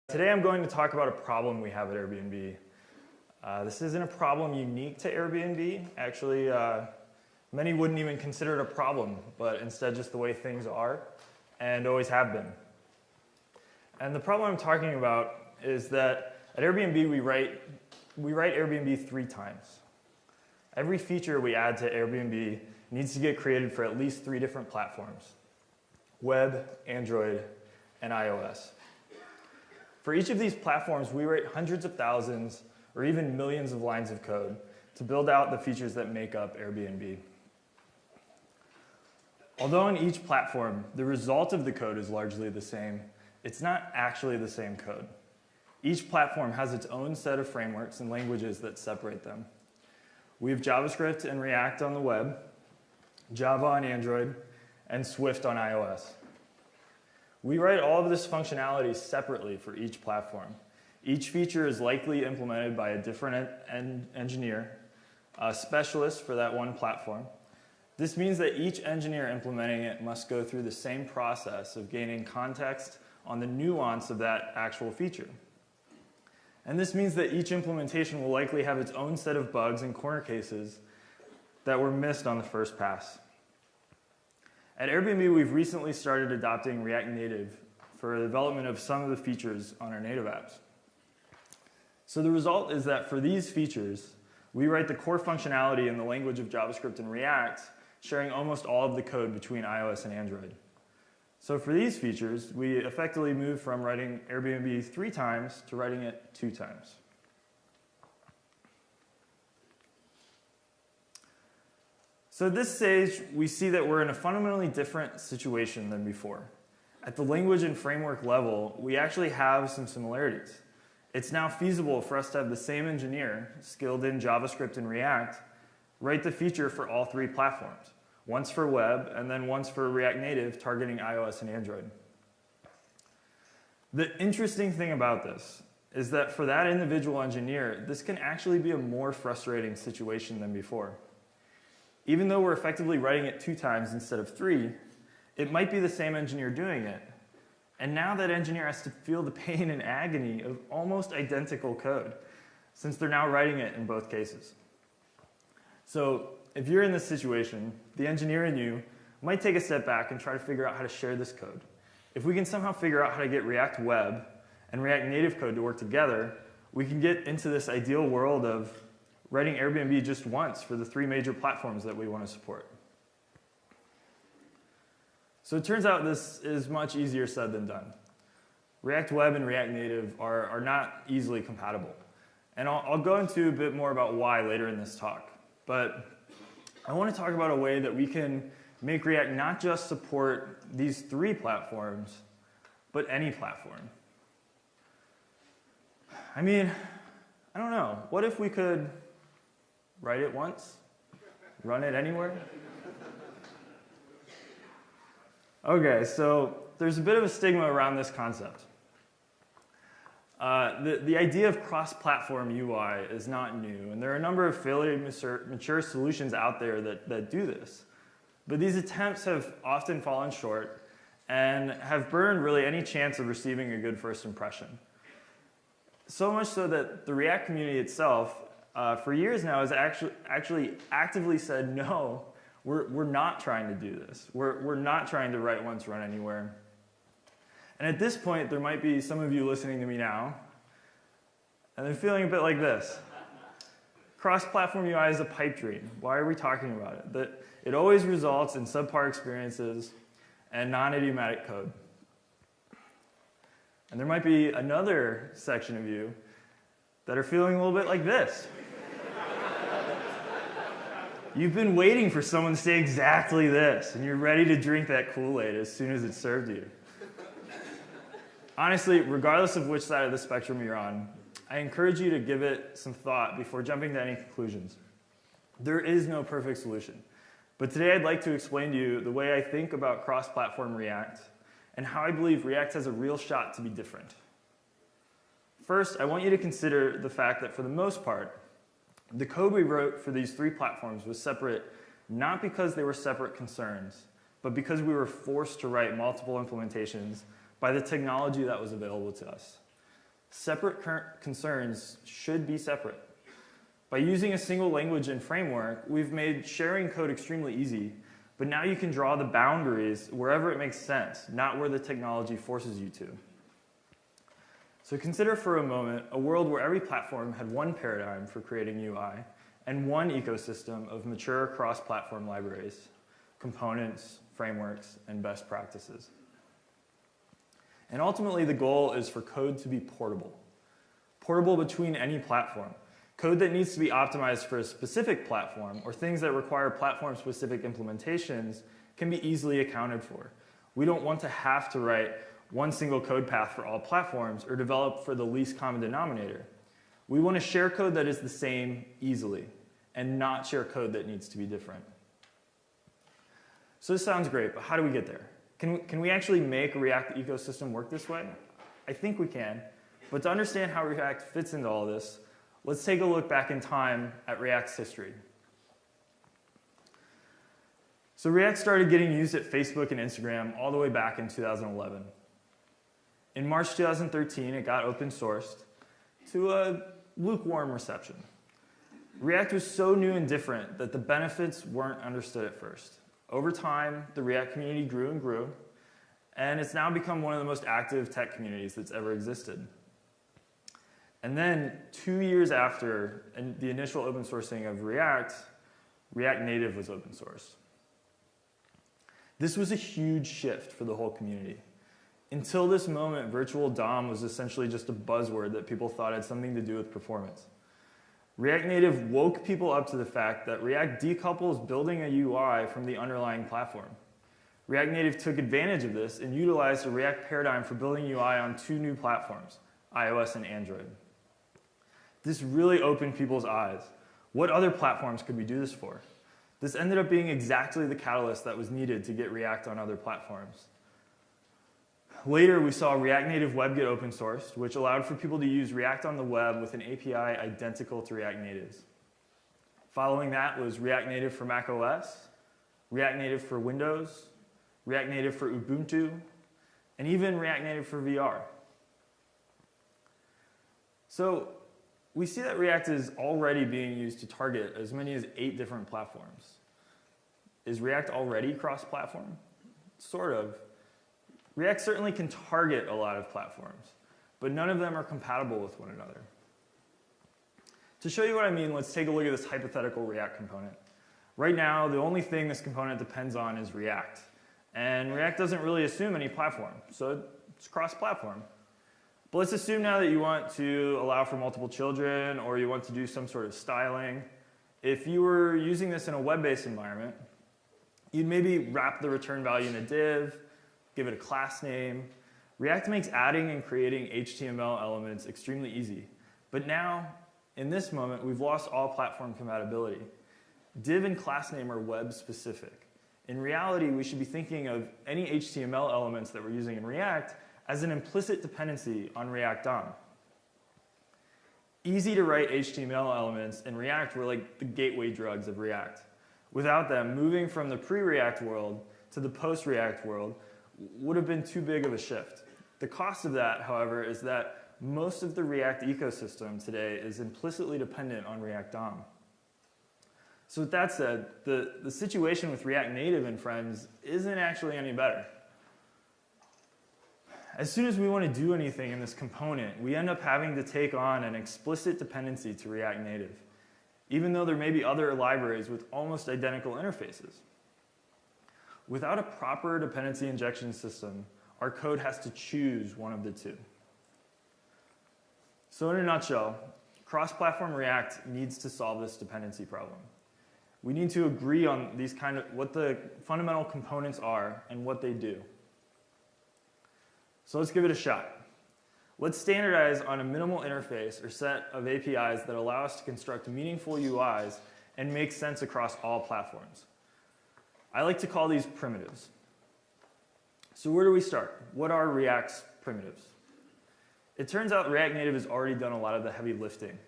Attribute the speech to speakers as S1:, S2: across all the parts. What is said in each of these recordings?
S1: Today I'm going to talk about a problem we have at Airbnb. This isn't a problem unique to Airbnb. Actually, many wouldn't even consider it a problem, but instead just the way things are and always have been. And the problem I'm talking about is that at Airbnb we write Airbnb 3 times. Every feature we add to Airbnb needs to get created for at least 3 different platforms: web, Android, and iOS. For each of these platforms, we write hundreds of thousands or even millions of lines of code to build out the features that make up Airbnb. Although on each platform, the result of the code is largely the same, it's not actually the same code. Each platform has its own set of frameworks and languages that separate them. We have JavaScript and React on the web, Java on Android, and Swift on iOS. We write all of this functionality separately for each platform. Each feature is likely implemented by a different engineer, a specialist for that one platform. This means that each engineer implementing it must go through the same process of gaining context on the nuance of that actual feature. And this means that each implementation will likely have its own set of bugs and corner cases that were missed on the first pass. At Airbnb, we've recently started adopting React Native for the development of some of the features on our native apps. So the result is that for these features, we write the core functionality in the language of JavaScript and React, sharing almost all of the code between iOS and Android. So for these features, we effectively move from writing Airbnb 3 times to writing it 2 times. So at this stage, we see that we're in a fundamentally different situation than before. At the language and framework level, we actually have some similarities. It's now feasible for us to have the same engineer, skilled in JavaScript and React, write the feature for all 3 platforms, once for web and then once for React Native targeting iOS and Android. The interesting thing about this is that for that individual engineer, this can actually be a more frustrating situation than before. Even though we're effectively writing it 2 times instead of 3, it might be the same engineer doing it. And now that engineer has to feel the pain and agony of almost identical code, since they're now writing it in both cases. So if you're in this situation, the engineer in you might take a step back and try to figure out how to share this code. If we can somehow figure out how to get React Web and React Native code to work together, we can get into this ideal world of writing Airbnb just once for the 3 major platforms that we want to support. So it turns out this is much easier said than done. React Web and React Native are not easily compatible. And I'll go into a bit more about why later in this talk. But I want to talk about a way that we can make React not just support these 3 platforms, but any platform. I mean, I don't know. What if we could write it once, run it anywhere? Okay, so there's a bit of a stigma around this concept. The idea of cross-platform UI is not new, and there are a number of fairly mature solutions out there that do this. But these attempts have often fallen short and have burned really any chance of receiving a good first impression. So much so that the React community itself for years now has actually actively said, no, we're not trying to do this. We're not trying to write once, run anywhere. And at this point, there might be some of you listening to me now, and they're feeling a bit like this. Cross-platform UI is a pipe dream. Why are we talking about it? That it always results in subpar experiences and non-idiomatic code. And there might be another section of you that are feeling a little bit like this. You've been waiting for someone to say exactly this, and you're ready to drink that Kool-Aid as soon as it's served to you. Honestly, regardless of which side of the spectrum you're on, I encourage you to give it some thought before jumping to any conclusions. There is no perfect solution, but today I'd like to explain to you the way I think about cross-platform React and how I believe React has a real shot to be different. First, I want you to consider the fact that for the most part, the code we wrote for these 3 platforms was separate not because they were separate concerns, but because we were forced to write multiple implementations by the technology that was available to us. Separate concerns should be separate. By using a single language and framework, we've made sharing code extremely easy, but now you can draw the boundaries wherever it makes sense, not where the technology forces you to. So consider for a moment a world where every platform had one paradigm for creating UI and one ecosystem of mature cross-platform libraries, components, frameworks, and best practices. And ultimately, the goal is for code to be portable. Portable between any platform. Code that needs to be optimized for a specific platform or things that require platform-specific implementations can be easily accounted for. We don't want to have to write one single code path for all platforms or develop for the least common denominator. We want to share code that is the same easily and not share code that needs to be different. So this sounds great, but how do we get there? Can we actually make a React ecosystem work this way? I think we can, but to understand how React fits into all this, let's take a look back in time at React's history. So React started getting used at Facebook and Instagram all the way back in 2011. In March 2013, it got open sourced to a lukewarm reception. React was so new and different that the benefits weren't understood at first. Over time, the React community grew and grew, and it's now become one of the most active tech communities that's ever existed. And then 2 years after the initial open sourcing of React, React Native was open sourced. This was a huge shift for the whole community. Until this moment, virtual DOM was essentially just a buzzword that people thought had something to do with performance. React Native woke people up to the fact that React decouples building a UI from the underlying platform. React Native took advantage of this and utilized a React paradigm for building UI on two new platforms, iOS and Android. This really opened people's eyes. What other platforms could we do this for? This ended up being exactly the catalyst that was needed to get React on other platforms. Later, we saw React Native Web get open sourced, which allowed for people to use React on the web with an API identical to React Native's. Following that was React Native for macOS, React Native for Windows, React Native for Ubuntu, and even React Native for VR. So we see that React is already being used to target as many as 8 different platforms. Is React already cross-platform? Sort of. React certainly can target a lot of platforms, but none of them are compatible with one another. To show you what I mean, let's take a look at this hypothetical React component. Right now, the only thing this component depends on is React. And React doesn't really assume any platform, so it's cross-platform. But let's assume now that you want to allow for multiple children or you want to do some sort of styling. If you were using this in a web-based environment, you'd maybe wrap the return value in a div, give it a class name. React makes adding and creating HTML elements extremely easy. But now, in this moment, we've lost all platform compatibility. Div and class name are web specific. In reality, we should be thinking of any HTML elements that we're using in React as an implicit dependency on React DOM. Easy to write HTML elements in React were like the gateway drugs of React. Without them, moving from the pre-React world to the post-React world would have been too big of a shift. The cost of that, however, is that most of the React ecosystem today is implicitly dependent on React DOM. So with that said, the situation with React Native and friends isn't actually any better. As soon as we want to do anything in this component, we end up having to take on an explicit dependency to React Native, even though there may be other libraries with almost identical interfaces. Without a proper dependency injection system, our code has to choose one of the two. So in a nutshell, cross-platform React needs to solve this dependency problem. We need to agree on what the fundamental components are and what they do. So let's give it a shot. Let's standardize on a minimal interface or set of APIs that allow us to construct meaningful UIs and make sense across all platforms. I like to call these primitives. So where do we start? What are React's primitives? It turns out React Native has already done a lot of the heavy lifting.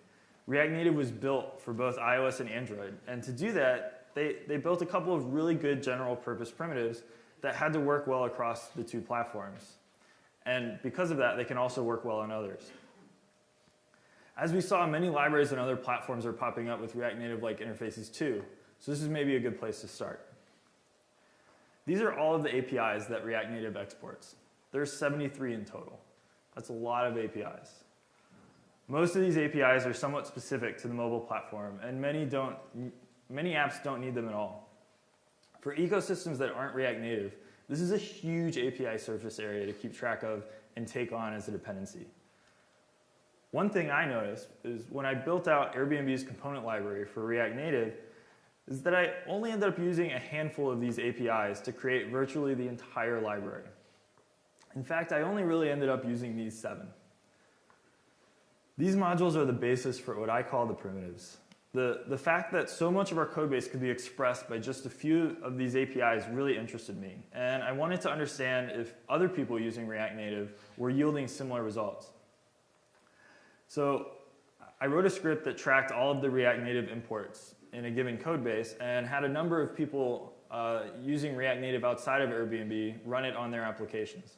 S1: React Native was built for both iOS and Android, and to do that, they built a couple of really good general purpose primitives that had to work well across the two platforms. And because of that, they can also work well on others. As we saw, many libraries and other platforms are popping up with React Native-like interfaces too, so this is maybe a good place to start. These are all of the APIs that React Native exports. There's 73 in total. That's a lot of APIs. Most of these APIs are somewhat specific to the mobile platform, and many apps don't need them at all. For ecosystems that aren't React Native, this is a huge API surface area to keep track of and take on as a dependency. One thing I noticed is when I built out Airbnb's component library for React Native is that I only ended up using a handful of these APIs to create virtually the entire library. In fact, I only really ended up using these 7. These modules are the basis for what I call the primitives. The fact that so much of our code base could be expressed by just a few of these APIs really interested me, and I wanted to understand if other people using React Native were yielding similar results. So I wrote a script that tracked all of the React Native imports in a given code base and had a number of people using React Native outside of Airbnb run it on their applications.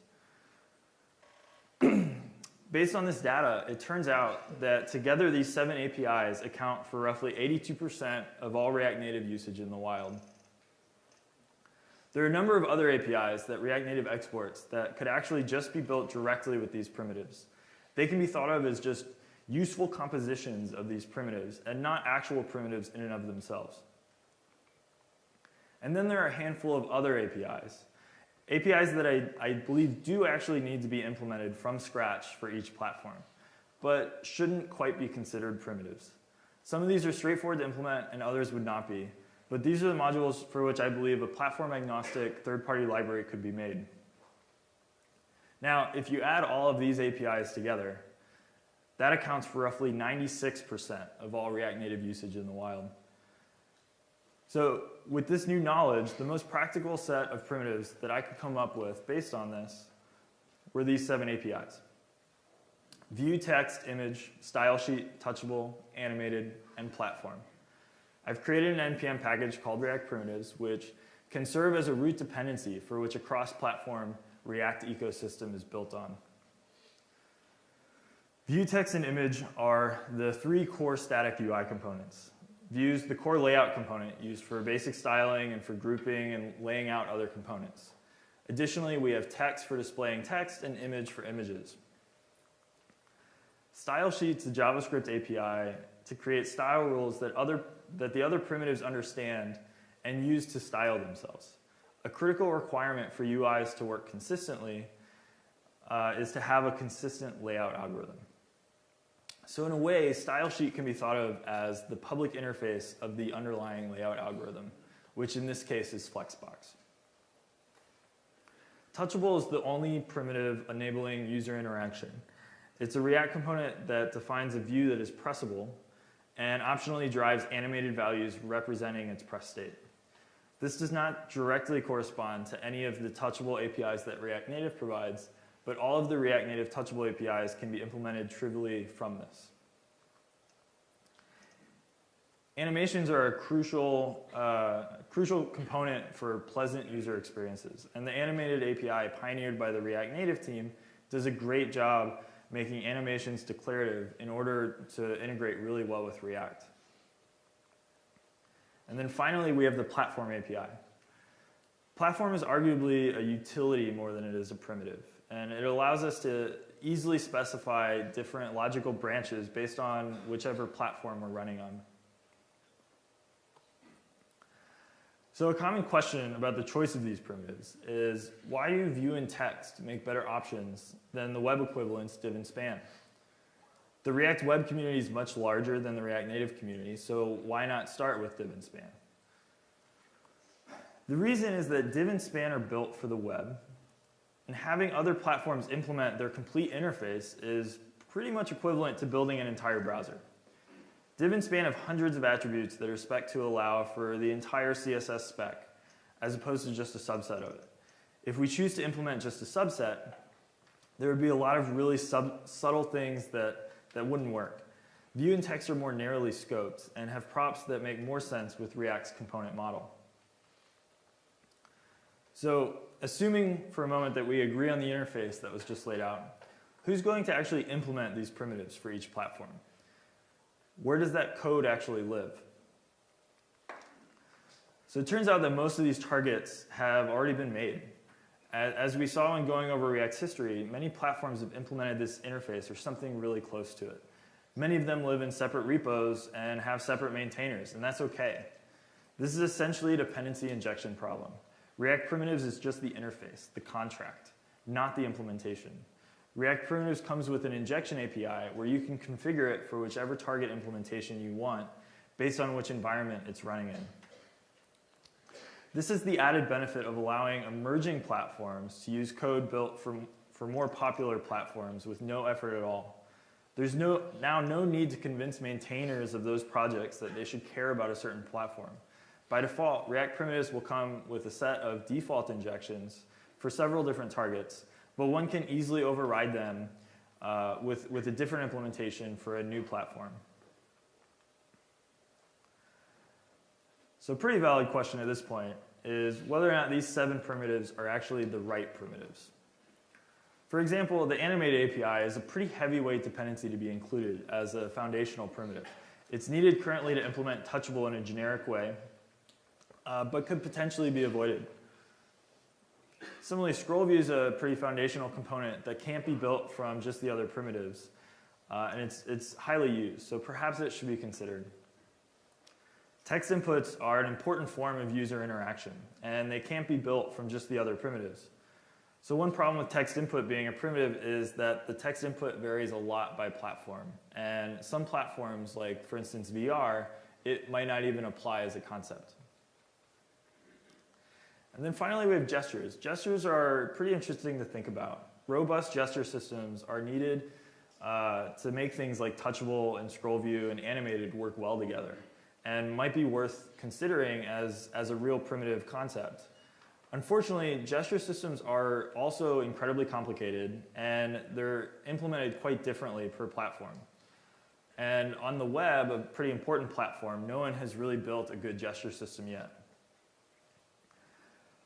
S1: Based on this data, it turns out that together these 7 APIs account for roughly 82% of all React Native usage in the wild. There are a number of other APIs that React Native exports that could actually just be built directly with these primitives. They can be thought of as just useful compositions of these primitives and not actual primitives in and of themselves. And then there are a handful of other APIs. APIs that I believe do actually need to be implemented from scratch for each platform, but shouldn't quite be considered primitives. Some of these are straightforward to implement and others would not be, but these are the modules for which I believe a platform-agnostic third-party library could be made. Now, if you add all of these APIs together, that accounts for roughly 96% of all React Native usage in the wild. So with this new knowledge, the most practical set of primitives that I could come up with based on this were these 7 APIs. View, text, image, style sheet, touchable, animated, and platform. I've created an NPM package called React Primitives, which can serve as a root dependency for which a cross-platform React ecosystem is built on. View, text, and image are the 3 core static UI components. View is the core layout component used for basic styling and for grouping and laying out other components. Additionally, we have text for displaying text and image for images. Style sheets, the JavaScript API, to create style rules that the other primitives understand and use to style themselves. A critical requirement for UIs to work consistently is to have a consistent layout algorithm. So in a way, style sheet can be thought of as the public interface of the underlying layout algorithm, which in this case is Flexbox. Touchable is the only primitive enabling user interaction. It's a React component that defines a view that is pressable and optionally drives animated values representing its press state. This does not directly correspond to any of the touchable APIs that React Native provides, but all of the React Native touchable APIs can be implemented trivially from this. Animations are a crucial component for pleasant user experiences, and the animated API pioneered by the React Native team does a great job making animations declarative in order to integrate really well with React. And then finally, we have the Platform API. Platform is arguably a utility more than it is a primitive, and it allows us to easily specify different logical branches based on whichever platform we're running on. So a common question about the choice of these primitives is, why do view and text make better options than the web equivalents div and span? The React web community is much larger than the React Native community, so why not start with div and span? The reason is that div and span are built for the web, and having other platforms implement their complete interface is pretty much equivalent to building an entire browser. Div and span have hundreds of attributes that are spec'd to allow for the entire CSS spec, as opposed to just a subset of it. If we choose to implement just a subset, there would be a lot of really subtle things that wouldn't work. View and text are more narrowly scoped and have props that make more sense with React's component model. So, assuming for a moment that we agree on the interface that was just laid out, who's going to actually implement these primitives for each platform? Where does that code actually live? So it turns out that most of these targets have already been made. As we saw when going over React's history, many platforms have implemented this interface or something really close to it. Many of them live in separate repos and have separate maintainers, and that's okay. This is essentially a dependency injection problem. React Primitives is just the interface, the contract, not the implementation. React Primitives comes with an injection API where you can configure it for whichever target implementation you want based on which environment it's running in. This is the added benefit of allowing emerging platforms to use code built for more popular platforms with no effort at all. There's now no need to convince maintainers of those projects that they should care about a certain platform. By default, React Primitives will come with a set of default injections for several different targets, but one can easily override them with a different implementation for a new platform. So a pretty valid question at this point is whether or not these 7 primitives are actually the right primitives. For example, the animated API is a pretty heavyweight dependency to be included as a foundational primitive. It's needed currently to implement touchable in a generic way, but could potentially be avoided. Similarly, scroll view is a pretty foundational component that can't be built from just the other primitives, and it's highly used, so perhaps it should be considered. Text inputs are an important form of user interaction, and they can't be built from just the other primitives. So one problem with text input being a primitive is that the text input varies a lot by platform, and some platforms, like for instance VR, it might not even apply as a concept. And then finally we have gestures. Gestures are pretty interesting to think about. Robust gesture systems are needed to make things like touchable and scroll view and animated work well together, and might be worth considering as a real primitive concept. Unfortunately, gesture systems are also incredibly complicated, and they're implemented quite differently per platform. And on the web, a pretty important platform, no one has really built a good gesture system yet.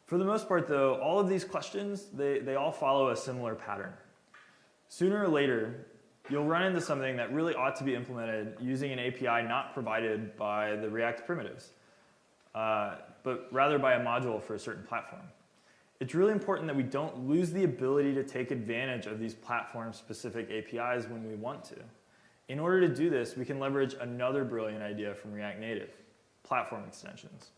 S1: For the most part, though, all of these questions, they all follow a similar pattern. Sooner or later, you'll run into something that really ought to be implemented using an API not provided by the React primitives, but rather by a module for a certain platform. It's really important that we don't lose the ability to take advantage of these platform-specific APIs when we want to. In order to do this, we can leverage another brilliant idea from React Native, platform extensions.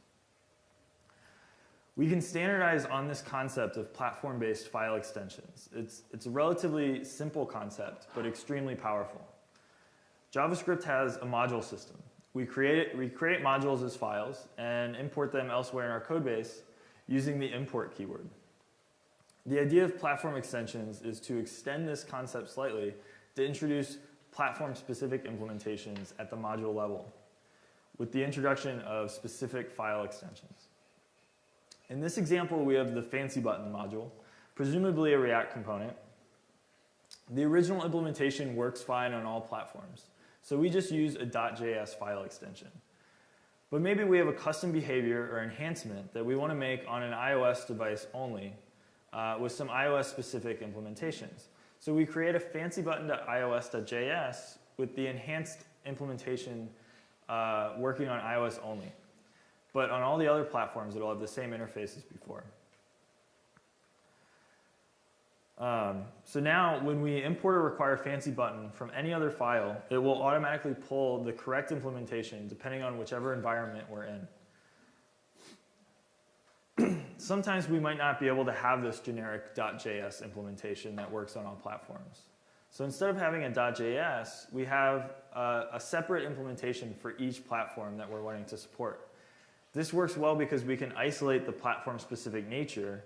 S1: We can standardize on this concept of platform-based file extensions. It's a relatively simple concept, but extremely powerful. JavaScript has a module system. We create modules as files and import them elsewhere in our codebase using the import keyword. The idea of platform extensions is to extend this concept slightly to introduce platform-specific implementations at the module level with the introduction of specific file extensions. In this example, we have the fancy button module, presumably a React component. The original implementation works fine on all platforms, so we just use a .js file extension. But maybe we have a custom behavior or enhancement that we want to make on an iOS device only with some iOS-specific implementations. So we create a fancy button.ios.js with the enhanced implementation working on iOS only. But on all the other platforms, it'll have the same interface as before. So now, when we import or require fancy button from any other file, it will automatically pull the correct implementation depending on whichever environment we're in. Sometimes we might not be able to have this generic .js implementation that works on all platforms. So instead of having a .js, we have a separate implementation for each platform that we're wanting to support. This works well because we can isolate the platform-specific nature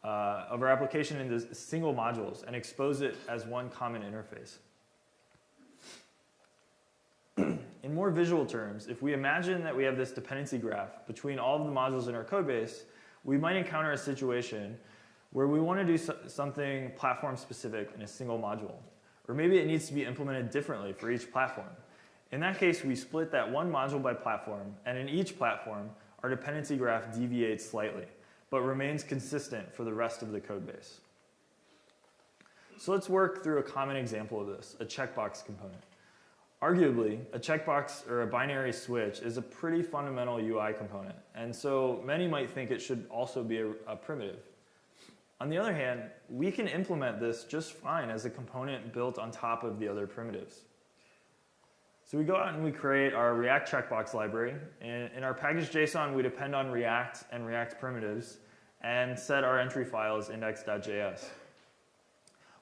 S1: of our application into single modules and expose it as one common interface. In more visual terms, if we imagine that we have this dependency graph between all of the modules in our codebase, we might encounter a situation where we want to do something platform-specific in a single module. Or maybe it needs to be implemented differently for each platform. In that case, we split that one module by platform, and in each platform, our dependency graph deviates slightly, but remains consistent for the rest of the code base. So let's work through a common example of this, a checkbox component. Arguably, a checkbox or a binary switch is a pretty fundamental UI component, and so many might think it should also be a primitive. On the other hand, we can implement this just fine as a component built on top of the other primitives. So we go out and we create our React checkbox library. In our package.json, we depend on React and React primitives and set our entry file as index.js.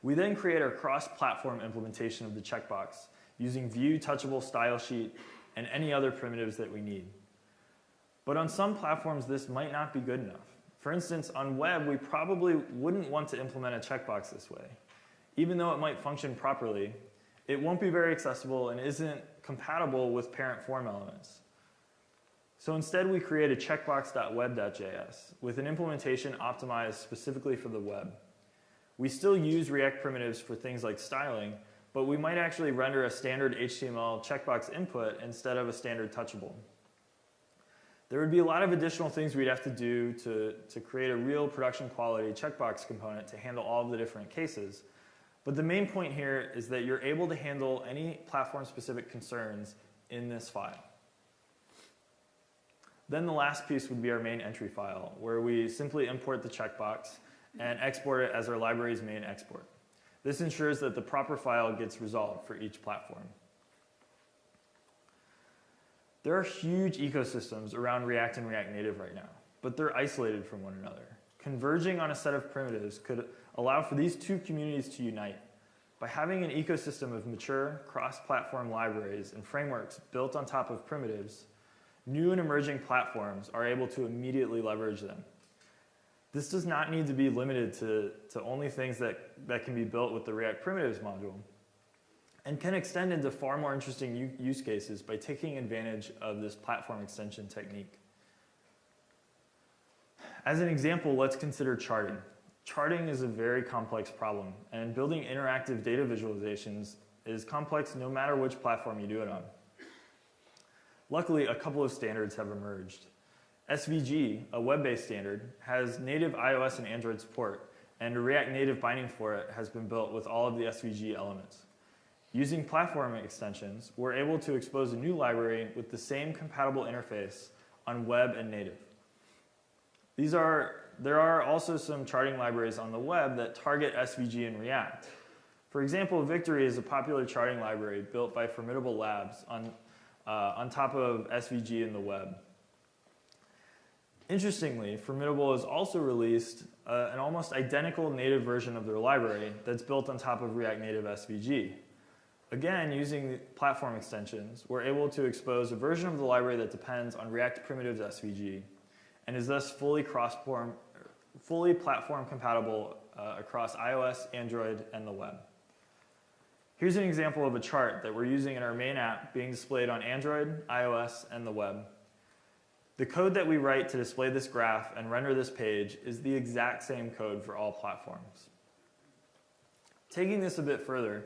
S1: We then create our cross-platform implementation of the checkbox using view, touchable, style sheet, and any other primitives that we need. But on some platforms, this might not be good enough. For instance, on web, we probably wouldn't want to implement a checkbox this way. Even though it might function properly, it won't be very accessible and isn't compatible with parent form elements. So instead, we create a checkbox.web.js with an implementation optimized specifically for the web. We still use React primitives for things like styling, but we might actually render a standard HTML checkbox input instead of a standard touchable. There would be a lot of additional things we'd have to do to create a real production quality checkbox component to handle all of the different cases. But the main point here is that you're able to handle any platform-specific concerns in this file. Then the last piece would be our main entry file, where we simply import the checkbox and export it as our library's main export. This ensures that the proper file gets resolved for each platform. There are huge ecosystems around React and React Native right now, but they're isolated from one another. Converging on a set of primitives could allow for these two communities to unite. By having an ecosystem of mature, cross-platform libraries and frameworks built on top of primitives, new and emerging platforms are able to immediately leverage them. This does not need to be limited to only things that can be built with the React primitives module, and can extend into far more interesting use cases by taking advantage of this platform extension technique. As an example, let's consider charting. Charting is a very complex problem, and building interactive data visualizations is complex no matter which platform you do it on. Luckily, a couple of standards have emerged. SVG, a web-based standard, has native iOS and Android support, and a React Native binding for it has been built with all of the SVG elements. Using platform extensions, we're able to expose a new library with the same compatible interface on web and native. There are also some charting libraries on the web that target SVG and React. For example, Victory is a popular charting library built by Formidable Labs on top of SVG in the web. Interestingly, Formidable has also released an almost identical native version of their library that's built on top of React Native SVG. Again, using platform extensions, we're able to expose a version of the library that depends on React Primitives SVG and is thus fully platform compatible across iOS, Android, and the web. Here's an example of a chart that we're using in our main app being displayed on Android, iOS, and the web. The code that we write to display this graph and render this page is the exact same code for all platforms. Taking this a bit further,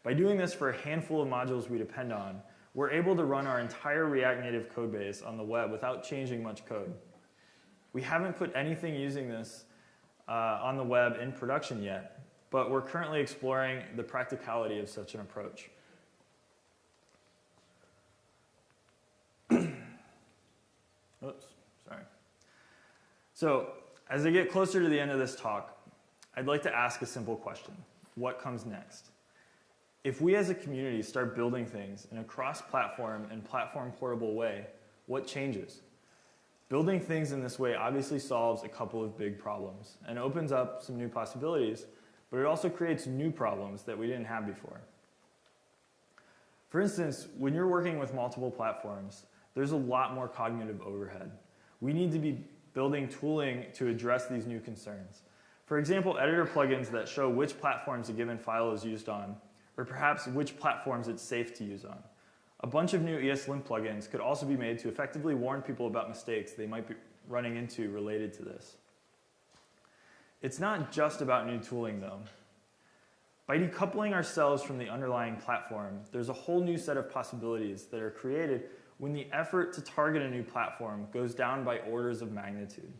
S1: by doing this for a handful of modules we depend on, we're able to run our entire React Native codebase on the web without changing much code. We haven't put anything using this on the web in production yet, but we're currently exploring the practicality of such an approach. Oops, sorry. So, as I get closer to the end of this talk, I'd like to ask a simple question. What comes next? If we as a community start building things in a cross-platform and platform-portable way, what changes? Building things in this way obviously solves a couple of big problems and opens up some new possibilities, but it also creates new problems that we didn't have before. For instance, when you're working with multiple platforms, there's a lot more cognitive overhead. We need to be building tooling to address these new concerns. For example, editor plugins that show which platforms a given file is used on, or perhaps which platforms it's safe to use on. A bunch of new ESLint plugins could also be made to effectively warn people about mistakes they might be running into related to this. It's not just about new tooling, though. By decoupling ourselves from the underlying platform, there's a whole new set of possibilities that are created when the effort to target a new platform goes down by orders of magnitude.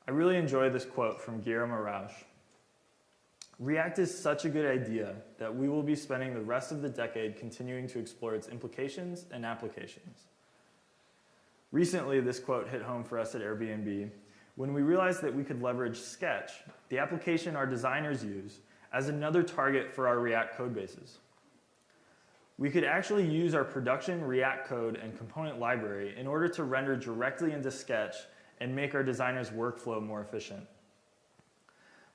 S1: I really enjoy this quote from Guillermo Rauch. React is such a good idea that we will be spending the rest of the decade continuing to explore its implications and applications. Recently, this quote hit home for us at Airbnb when we realized that we could leverage Sketch, the application our designers use, as another target for our React code bases. We could actually use our production React code and component library in order to render directly into Sketch and make our designers' workflow more efficient.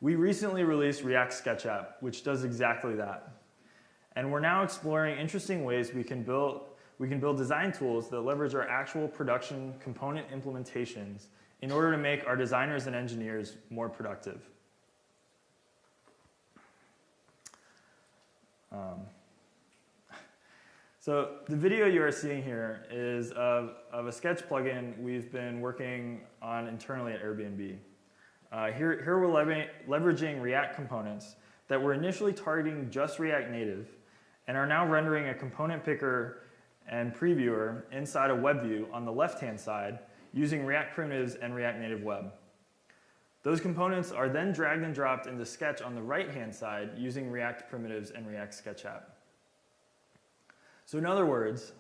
S1: We recently released React Sketch App, which does exactly that. And we're now exploring interesting ways we can build design tools that leverage our actual production component implementations in order to make our designers and engineers more productive. So the video you are seeing here is of a Sketch plugin we've been working on internally at Airbnb. Here we're leveraging React components that were initially targeting just React Native and are now rendering a component picker and previewer inside a web view on the left-hand side using React primitives and React Native Web. Those components are then dragged and dropped into Sketch on the right-hand side using React primitives and React Sketch App. So in other words,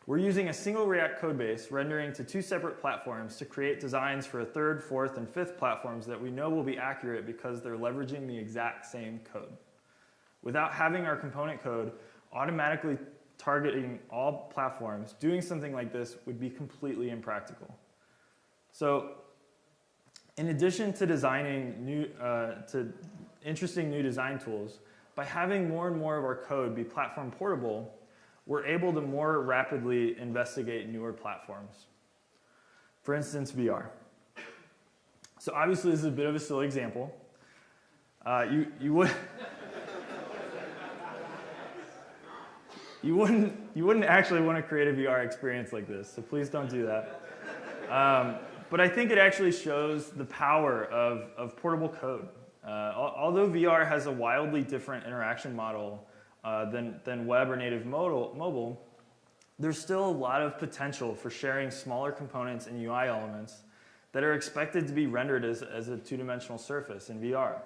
S1: we're using a single React codebase rendering to two separate platforms to create designs for a third, fourth, and fifth platforms that we know will be accurate because they're leveraging the exact same code. Without having our component code automatically targeting all platforms, doing something like this would be completely impractical. So in addition to designing interesting new design tools, by having more and more of our code be platform portable, we're able to more rapidly investigate newer platforms. For instance, VR. So obviously this is a bit of a silly example. You wouldn't actually want to create a VR experience like this, so please don't do that. But I think it actually shows the power of portable code. Although VR has a wildly different interaction model than web or native mobile, there's still a lot of potential for sharing smaller components and UI elements that are expected to be rendered as a two-dimensional surface in VR.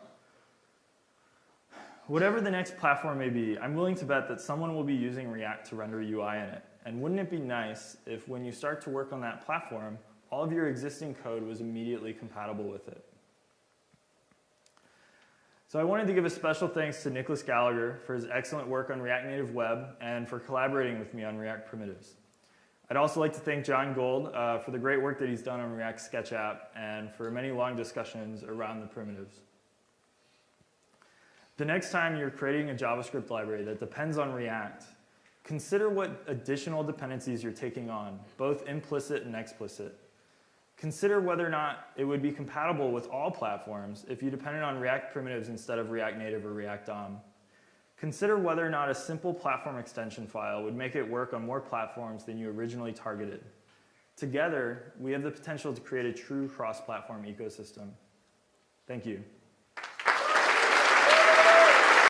S1: Whatever the next platform may be, I'm willing to bet that someone will be using React to render UI in it. And wouldn't it be nice if when you start to work on that platform, all of your existing code was immediately compatible with it? So I wanted to give a special thanks to Nicholas Gallagher for his excellent work on React Native Web and for collaborating with me on React Primitives. I'd also like to thank John Gold for the great work that he's done on React Sketch App and for many long discussions around the primitives. The next time you're creating a JavaScript library that depends on React, consider what additional dependencies you're taking on, both implicit and explicit. Consider whether or not it would be compatible with all platforms if you depended on React primitives instead of React Native or React DOM. Consider whether or not a simple platform extension file would make it work on more platforms than you originally targeted. Together, we have the potential to create a true cross-platform ecosystem. Thank you.